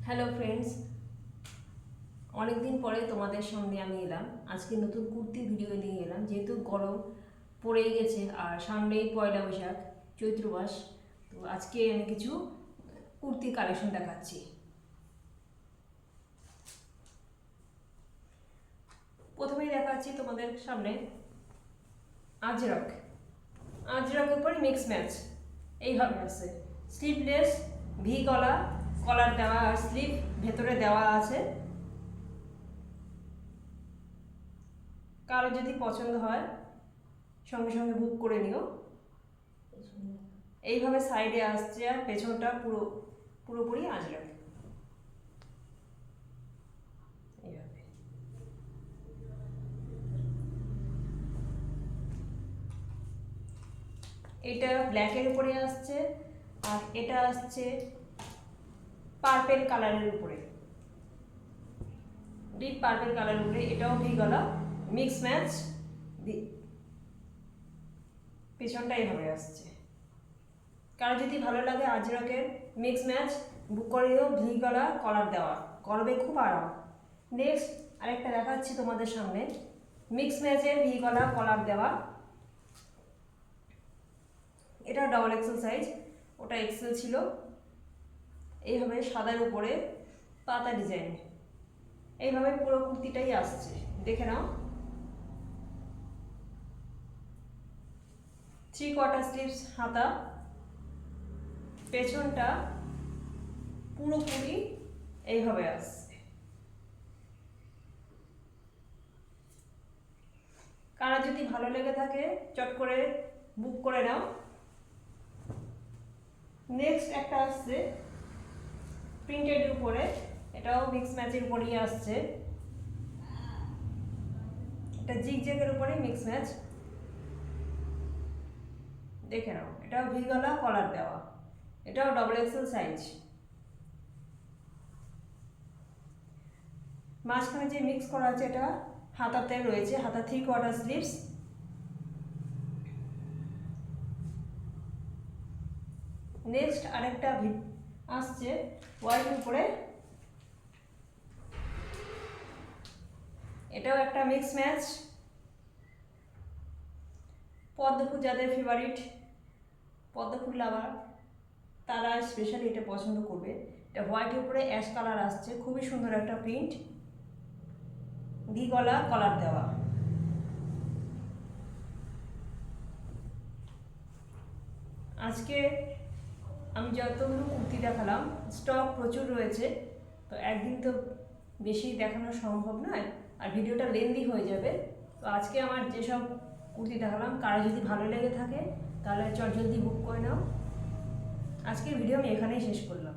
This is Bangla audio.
হ্যালো ফ্রেন্ডস, অনেক দিন পরে তোমাদের সামনে আমি এলাম। আজকে নতুন কুর্তি ভিডিও নিয়ে এলাম। যেহেতু গরম পড়েই গেছে আর সামনেই পয়লা বৈশাখ, চৈত্র মাস, তো আজকে আমি কিছু কুর্তির কালেকশন দেখাচ্ছি। প্রথমেই দেখাচ্ছি তোমাদের সামনে আজরক। আজরকের উপর মিক্স ম্যাচ এইভাবে আছে। স্লিভলেস, ভি গলা, কলার দেওয়া আর স্লিভ ভেতরে দেওয়া আছে। কারো যদি পছন্দ হয় সঙ্গে সঙ্গে বুক করে নিও। এইভাবে সাইডে আসছে আর পেছনটা পুরোপুরি আজরক। এইভাবে এটা ব্ল্যাকের উপরে আসছে আর এটা আসছে পার্পেল কালারের উপরে, ডিপ পার্পেল কালারের উপরে। এটাও ভি গলা, মিক্স ম্যাচ, পেছনটা এইভাবে আসছে। কারো যদি ভালো লাগে আজরকের মিক্স ম্যাচ, বুক করে নিও। ভি গলা, কলার দেওয়া, গরমে খুব আরাম। নেক্সট আরেকটা দেখাচ্ছি তোমাদের সামনে, মিক্স ম্যাচের ভি গলা, কলার দেওয়া। এটা ডবল এক্সেল সাইজ, ওটা এক্সেল ছিল। এইভাবে সাদার উপরে পাতা ডিজাইন, এইভাবে পুরো কুর্তিটাই আসছে, দেখে নাও। 3/4 স্লিভস হাতা, পেছনটা পুরোপুরি এইভাবে আসছে। কারা যদি ভালো লেগে থাকে চট করে বুক করে নাও। নেক্সট একটা আসছে প্রিন্টেডের উপরে, এটাও মিক্স ম্যাচের উপরেই আসছে। এটা জিগজ্যাগের উপরে মিক্স ম্যাচ, দেখে নাও। এটাও ভি গলা, কলার দেওয়া, এটাও ডবল এক্সেল সাইজ। মাঝখানে যে মিক্স করা আছে এটা হাতাতে রয়েছে, হাতা 3/4 স্লিভস। নেক্সট আরেকটা আসছে হোয়াইটের উপরে, এটাও একটা মিক্স ম্যাচ। পদ্মফুল যাদের ফেভারিট, পদ্মফুল লাভার, তারা স্পেশালি এটা পছন্দ করবে। এটা হোয়াইটের উপরে অ্যাশ কালার আসছে, খুবই সুন্দর একটা প্রিন্ট, ভি গলা, কলার দেওয়া। আজকে আমি যতগুলো কুর্তি দেখালাম, স্টক প্রচুর রয়েছে, তো একদিন তো বেশি দেখানো সম্ভব নয় আর ভিডিওটা লেন্দি হয়ে যাবে। তো আজকে আমার যেসব কুর্তি দেখালাম, কারো যদি ভালো লেগে থাকে তাহলে চটজলদি বুক করে নাও। আজকের ভিডিও আমি এখানেই শেষ করলাম।